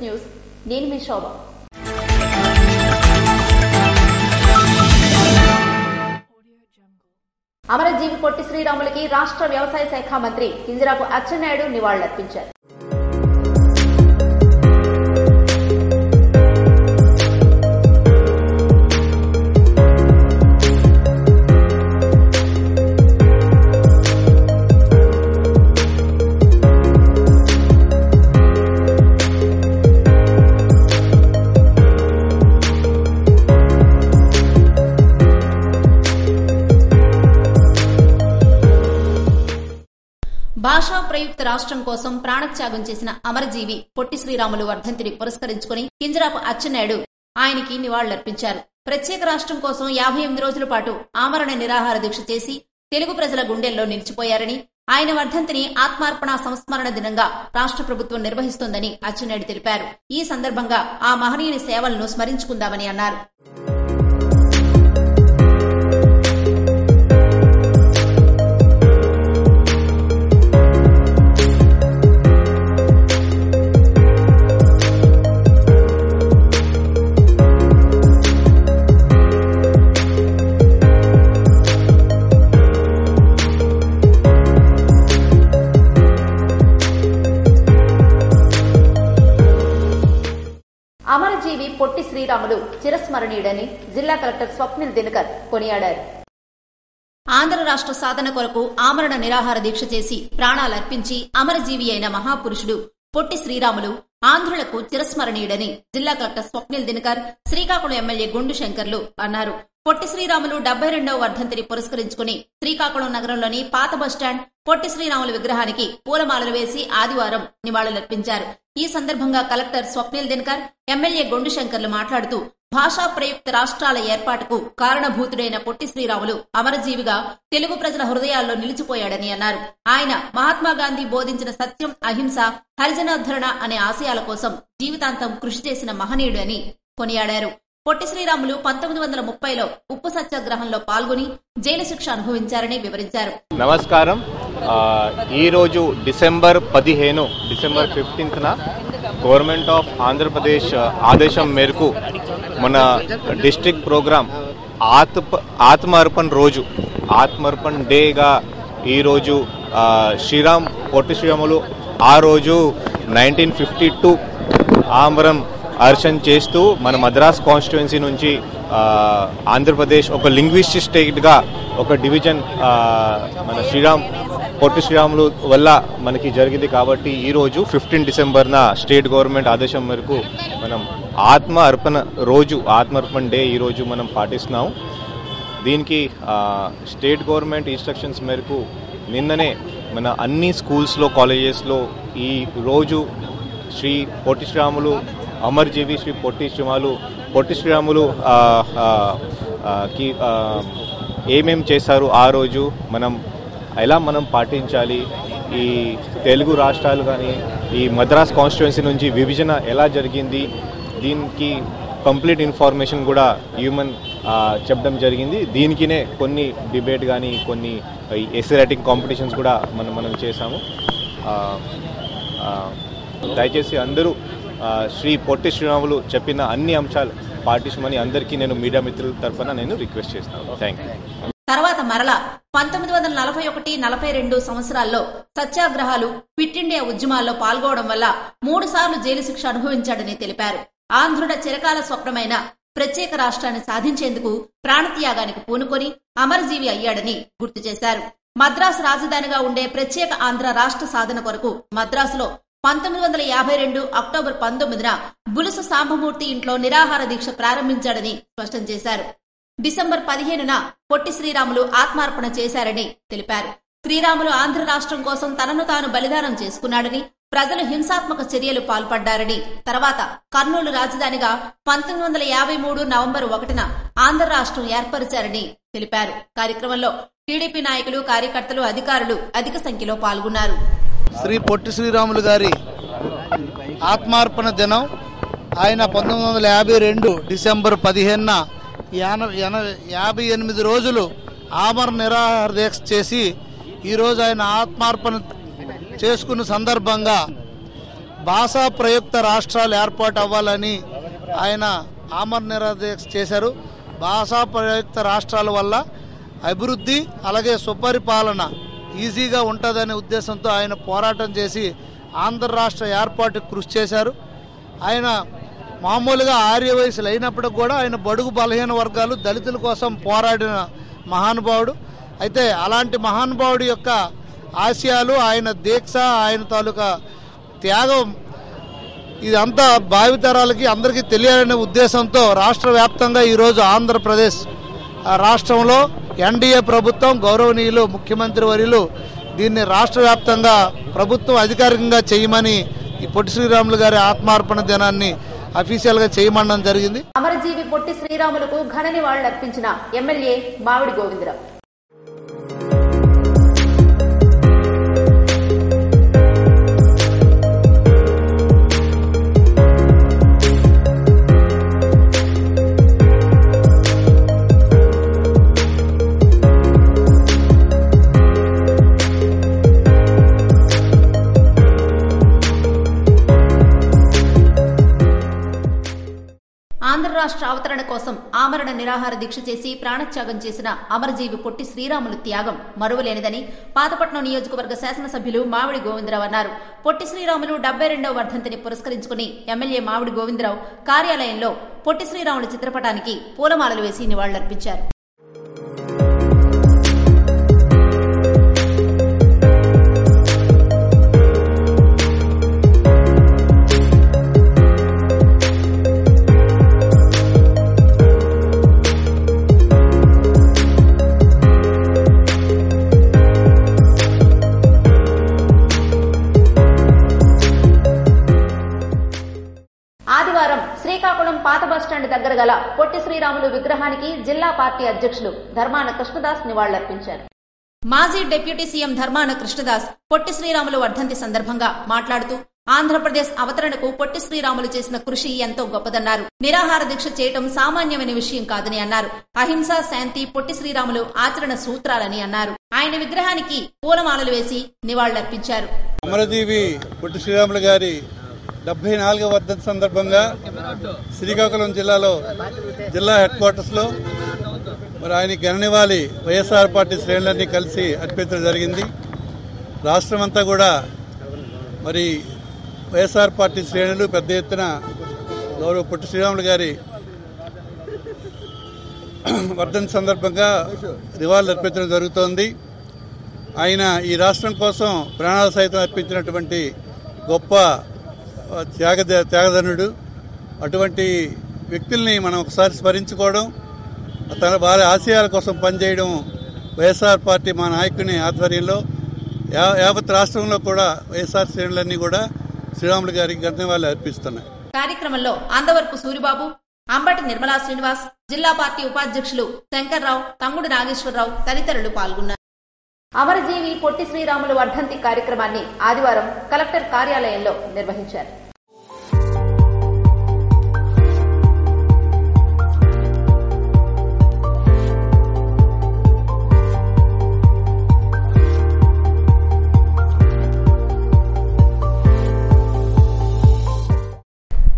News నేను మీ శోభ. అమరజీవి పొట్టి శ్రీరాములకి రాష్ట్ర వ్యవసాయ శాఖ మంత్రి కింజరాపు అచ్చెన్నాయుడు నివాళులర్పించారు. భాషా ప్రయుక్త రాష్ట్రం కోసం ప్రాణత్యాగం చేసిన అమరజీవి పొట్టి శ్రీరాములు వర్ధంతిని పురస్కరించుకుని కింజరాపు అచ్చెన్నాయుడు ఆయనకి నివాళులర్పించారు. ప్రత్యేక రాష్ట్రం కోసం 58 రోజుల పాటు ఆమరణ నిరాహార దీక్ష చేసి తెలుగు ప్రజల గుండెల్లో నిలిచిపోయారని, ఆయన వర్ధంతిని ఆత్మార్పణ సంస్మరణ దినంగా రాష్ట్ర ప్రభుత్వం నిర్వహిస్తోందని అచ్చెన్నాయుడు తెలిపారు. ఈ సందర్భంగా ఆ మహనీయుని సేవలను స్మరించుకుందామని అన్నారు. అమరజీవి పొట్టి శ్రీరాములు చిరస్మరణీయుడని జిల్లా కలెక్టర్ స్వప్నిల్ దినకర్ కొనియాడారు. ఆంధ్ర రాష్ట్ర సాధన కొరకు ఆమరణ నిరాహార దీక్ష చేసి ప్రాణాలర్పించి అమరజీవి అయిన మహాపురుషుడు పొట్టి శ్రీరాములు ఆంధ్రులకు చిరస్మరణీయుడని జిల్లా కలెక్టర్ స్వప్నిల్ దినకర్, శ్రీకాకుళం ఎమ్మెల్యే గుండు శంకర్లు అన్నారు. పొట్టి శ్రీరాములు 72వ వర్ధంతిని పురస్కరించుకుని శ్రీకాకుళం నగరంలోని పాత బస్టాండ్ పొట్టి శ్రీరాములు విగ్రహానికి పూలమాలలు వేసి ఆదివారం నివాళులర్పించారు. ఈ సందర్భంగా కలెక్టర్ స్వప్నిల్ దినకర్, ఎమ్మెల్యే గుండు శంకర్లు మాట్లాడుతూ భాషా ప్రయుక్త రాష్ట్రాల ఏర్పాటుకు కారణభూతుడైన పొట్టి శ్రీరాములు అమరజీవిగా తెలుగు ప్రజల హృదయాల్లో నిలిచిపోయాడని అన్నారు. ఆయన మహాత్మాగాంధీ బోధించిన సత్యం, అహింస, హరిజనోద్ధరణ అనే ఆశయాల కోసం జీవితాంతం కృషి చేసిన మహనీయుడు అని కొనియాడారు. పొట్టి శ్రీరాములు 1930లో ఉప్పు సత్యాగ్రహంలో పాల్గొని జైలు శిక్ష అనుభవించారని వివరించారు. నమస్కారం. ఈ రోజు డిసెంబర్ 15న గవర్నమెంట్ ఆఫ్ ఆంధ్రప్రదేశ్ ఆదేశం మేరకు మన డిస్ట్రిక్ట్ ప్రోగ్రామ్ ఆత్మార్పణ్ రోజు, ఆత్మార్పణ్ డేగా ఈరోజు పొట్టి శ్రీరాములు ఆ రోజు 1952 ఆమరం అర్చన చేస్తూ మన మద్రాస్ కాన్స్టిట్యుయెన్సీ నుంచి ఆంధ్రప్రదేశ్ ఒక లింగ్విస్టిక్ స్టేట్ గా ఒక డివిజన్ మన పొట్టి శ్రీరాములు వల్ల మనకి జరిగింది. కాబట్టి ఈ రోజు 15 డిసెంబర్న స్టేట్ గవర్నమెంట్ ఆదేశం మేరకు మనం ఆత్మార్పణ్ డే ఈ రోజు మనం పాటిస్తున్నాం. దీనికి స్టేట్ గవర్నమెంట్ ఇన్స్ట్రక్షన్స్ మేరకు నిన్ననే మన అన్ని స్కూల్స్లో, కాలేజెస్లో ఈ రోజు శ్రీ పొట్టి శ్రీరాములు అమర్జీవి శ్రీ పొట్టి శ్రీరాములు ఏమేం చేశారు, ఆ రోజు ఎలా మనం పాటించాలి, ఈ తెలుగు రాష్ట్రాలు కానీ ఈ మద్రాస్ కాన్స్టిట్యుయెన్సీ నుంచి విభజన ఎలా జరిగింది, దీనికి కంప్లీట్ ఇన్ఫర్మేషన్ కూడా చెప్పడం జరిగింది. దీనికినే కొన్ని డిబేట్ కానీ కొన్ని ఎస్సే రైటింగ్ కాంపిటీషన్స్ కూడా మనం చేశాము. దయచేసి అందరూ శ్రీ పొట్టి శ్రీరాములు చెప్పిన అన్ని అంశాలు పాటించమని అందరికీ నేను మీడియా మిత్రుల తరఫున నేను రిక్వెస్ట్ చేస్తాను. Thank you. తర్వాత మరలా 1941-42 సంవత్సరాల్లో సత్యాగ్రహాలు, క్విట్ ఇండియా ఉద్యమాల్లో పాల్గొనడం వల్ల 3 సార్లు జైలు శిక్ష అనుభవించాడని తెలిపారు. ఆంధ్రుల చిరకాల స్వప్నమైన ప్రత్యేక రాష్ట్రాన్ని సాధించేందుకు ప్రాణత్యాగానికి పూనుకొని అమరజీవి అయ్యాడని గుర్తు చేశారు. మద్రాసు రాజధానిగా ఉండే ప్రత్యేక ఆంధ్ర రాష్ట్ర సాధన కొరకు మద్రాసులో 1952 అక్టోబర్ 19న బులుసు సాంబమూర్తి ఇంట్లో నిరాహార దీక్ష ప్రారంభించాడని స్పష్టం చేశారు. డిసెంబర్ 15న పొట్టి శ్రీరాములు ఆత్మార్పణ చేశారని తెలిపారు. శ్రీరాములు ఆంధ్ర రాష్ట్రం కోసం తనను తాను బలిదానం చేసుకున్నాడని, ప్రజలు హింసాత్మక చర్యలు పాల్పడ్డారని, తర్వాత కర్నూలు రాజధానిగా 1953 నవంబర్ 1న ఆంధ్ర రాష్ట్రం ఏర్పరిచారని తెలిపారు. కార్యక్రమంలో టీడీపీ నాయకులు, కార్యకర్తలు, అధికారులు అధిక సంఖ్యలో పాల్గొన్నారు. శ్రీ పొట్టి శ్రీరాములు గారి ఆత్మార్పణ దినం. ఆయన 1952 డిసెంబర్ 15న 58 రోజులు ఆమరణ నిరాహార దీక్ష చేసి ఈరోజు ఆయన ఆత్మార్పణ చేసుకున్న సందర్భంగా భాషా ప్రయుక్త రాష్ట్రాలు ఏర్పాటు అవ్వాలని ఆయన ఆమరణ నిరాహార దీక్ష చేశారు. భాషా ప్రయుక్త రాష్ట్రాల వల్ల అభివృద్ధి అలాగే సుపరిపాలన ఈజీగా ఉంటుందనే ఉద్దేశంతో ఆయన పోరాటం చేసి ఆంధ్ర రాష్ట్ర ఏర్పాటుకు కృషి చేశారు. ఆయన మామూలుగా ఆర్య వయసులు అయినప్పటికి కూడా ఆయన బడుగు బలహీన వర్గాలు దళితుల కోసం పోరాడిన మహానుభావుడు. అయితే అలాంటి మహానుభావుడి యొక్క ఆశయాలు, ఆయన దీక్ష, ఆయన తాలూకా త్యాగం ఇదంతా భావితరాలకి అందరికీ తెలియాలనే ఉద్దేశంతో రాష్ట్ర వ్యాప్తంగా ఈరోజు ఆంధ్రప్రదేశ్ రాష్ట్రంలో ఎన్డీఏ ప్రభుత్వం గౌరవనీయులు ముఖ్యమంత్రి వర్యులు దీన్ని రాష్ట్ర వ్యాప్తంగా ప్రభుత్వం అధికారికంగా చేయమని ఈ పొట్టి శ్రీరాములు గారి ఆత్మార్పణ దినాన్ని అఫీషియల్ గా చేయమనడం జరిగింది. అమరజీవి పొట్టి శ్రీరాములకు ఘన నివాళులర్పించిన ఎమ్మెల్యే మామిడి గోవిందరావు. ఆంధ్ర రాష్ట్ర అవతరణ కోసం ఆమరణ నిరాహార దీక్ష చేసి ప్రాణత్యాగం చేసిన అమరజీవి పొట్టి శ్రీరాములు త్యాగం మరువలేనిదని పాతపట్నం నియోజకవర్గ శాసనసభ్యులు మామిడి గోవిందరావు అన్నారు. పొట్టి శ్రీరాములు 72వ వర్ధంతిని పురస్కరించుకుని ఎమ్మెల్యే మామిడి గోవిందరావు కార్యాలయంలో పొట్టి శ్రీరాములు చిత్రపటానికి పూలమాలలు వేసి నివాళులర్పించారు. ఆదివారం శ్రీకాకుళం పాత బస్టాండ్ దగ్గర గల పొట్టి శ్రీరాములు విగ్రహానికి జిల్లా పార్టీ అధ్యక్షులు ధర్మాన కృష్ణదాస్ నివాళులర్పించారు. మాజీ డిప్యూటీ సీఎం ధర్మాన కృష్ణదాస్ పొట్టి శ్రీరాములు వర్ధంతి సందర్భంగా మాట్లాడుతూ ఆంధ్రప్రదేశ్ అవతరణకు పొట్టి శ్రీరాములు చేసిన కృషి ఎంతో గొప్పదన్నారు. నిరాహార దీక్ష చేయటం సామాన్యమైన విషయం కాదని అన్నారు. అహింస, శాంతి పొట్టి శ్రీరాములు ఆచరణ సూత్రాలని అన్నారు. ఆయన విగ్రహానికి పూలమాలలు వేసి నివాళులర్పించారు. అమరజీవి పొట్టి శ్రీరాములు గారి 74వ వర్ధంతి సందర్భంగా శ్రీకాకుళం జిల్లాలో జిల్లా హెడ్ క్వార్టర్స్ లో మరి ఆయన ఘననివాళి వైఎస్ఆర్ పార్టీ శ్రేణులన్నీ కలిసి అర్పించడం జరిగింది. రాష్ట్రం అంతా కూడా మరి వైఎస్ఆర్ పార్టీ శ్రేణులు పెద్ద ఎత్తున గౌరవ పొట్టి శ్రీరాములు గారి వర్ధంతి సందర్భంగా నివాళులు అర్పించడం జరుగుతోంది. ఆయన ఈ రాష్ట్రం కోసం ప్రాణాలు సైతం అర్పించినటువంటి గొప్ప త్యాగధనుడు. అటువంటి వ్యక్తుల్ని మనం ఒకసారి స్మరించుకోవడం, వారి ఆశయాల కోసం పనిచేయడం వైఎస్ఆర్ పార్టీ మా నాయకుని ఆధ్వర్యంలో యావత్ రాష్ట్రంలో కూడా వైఎస్ఆర్ శ్రేణులన్నీ కూడా శ్రీరాములు గారికి ఘననివాళులు అర్పిస్తున్నాయి. కార్యక్రమంలో అందవరపు సూరిబాబు, అంబటి నిర్మలా శ్రీనివాస్, జిల్లా పార్టీ ఉపాధ్యక్షులు శంకర్రావు, తమ్ముడు నాగేశ్వరరావు తదితరులు పాల్గొన్నారు. అమరజీవి పొట్టి శ్రీరాములు వర్ధంతి కార్యక్రమాన్ని ఆదివారం కలెక్టర్ కార్యాలయంలో నిర్వహించారు.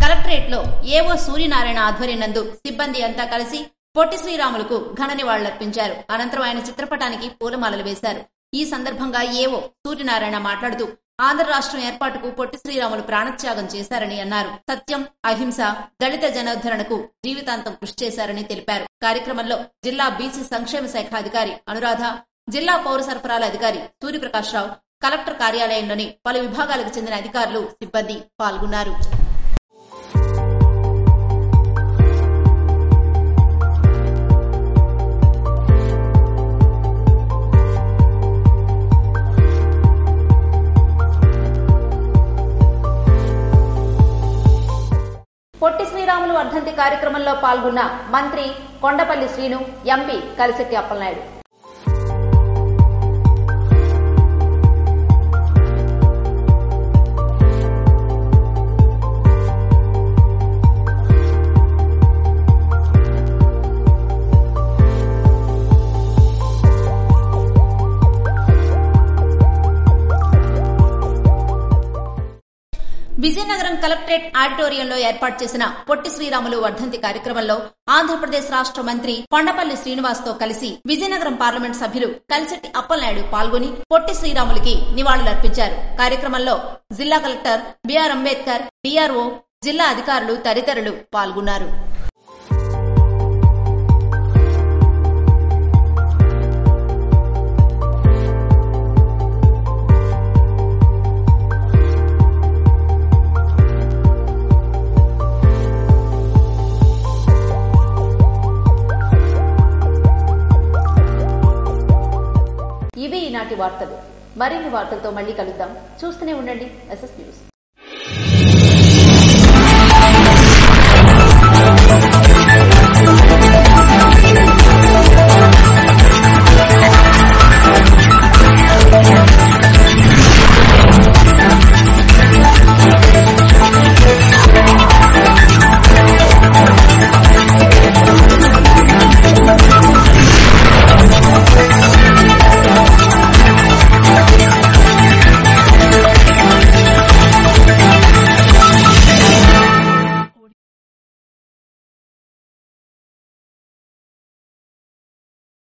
కలెక్టరేట్లో ఏవో సూర్యనారాయణ ఆధ్వర్యనందు సిబ్బంది అంతా కలిసి పొట్టి శ్రీరాములకు ఘన నివాళులర్పించారు. అనంతరం ఆయన చిత్రపటానికి పూలమాలలు వేశారు. ఈ సందర్భంగా ఏవో సూర్యనారాయణ మాట్లాడుతూ ఆంధ్ర రాష్ట్రం ఏర్పాటుకు పొట్టి శ్రీరాములు ప్రాణత్యాగం చేశారని అన్నారు. సత్యం, అహింస, దళిత జనోద్ధరణకు జీవితాంతం కృషి చేశారని తెలిపారు. కార్యక్రమంలో జిల్లా బీసీ సంక్షేమ శాఖ అధికారి అనురాధ, జిల్లా పౌర సరఫరాల అధికారి సూర్యప్రకాశ్రావు, కలెక్టర్ కార్యాలయంలోని పలు విభాగాలకు చెందిన అధికారులు, సిబ్బంది పాల్గొన్నారు. పొట్టి శ్రీరాములు వర్ధంతి కార్యక్రమంలో పాల్గొన్న మంత్రి కొండపల్లి శ్రీను, ఎంపీ కలిశెట్టి అప్పలనాయుడు. విజయనగరం కలెక్టరేట్ ఆడిటోరియంలో ఏర్పాటు చేసిన పొట్టి శ్రీరాములు వర్ధంతి కార్యక్రమంలో ఆంధ్రప్రదేశ్ రాష్ట్ర మంత్రి కొండపల్లి శ్రీనివాస్ తో కలిసి విజయనగరం పార్లమెంట్ సభ్యులు కలిశెట్టి అప్పలనాయుడు పాల్గొని పొట్టి శ్రీరాములకి నివాళులర్పించారు. కార్యక్రమంలో జిల్లా కలెక్టర్ బిఆర్ అంబేద్కర్, డిఆర్ఓ, జిల్లా అధికారులు తదితరులు పాల్గొన్నారు. ఇవి ఈనాటి వార్తలు. మరిన్ని వార్తలతో మళ్లీ కలుద్దాం. చూస్తూనే ఉండండి SS న్యూస్.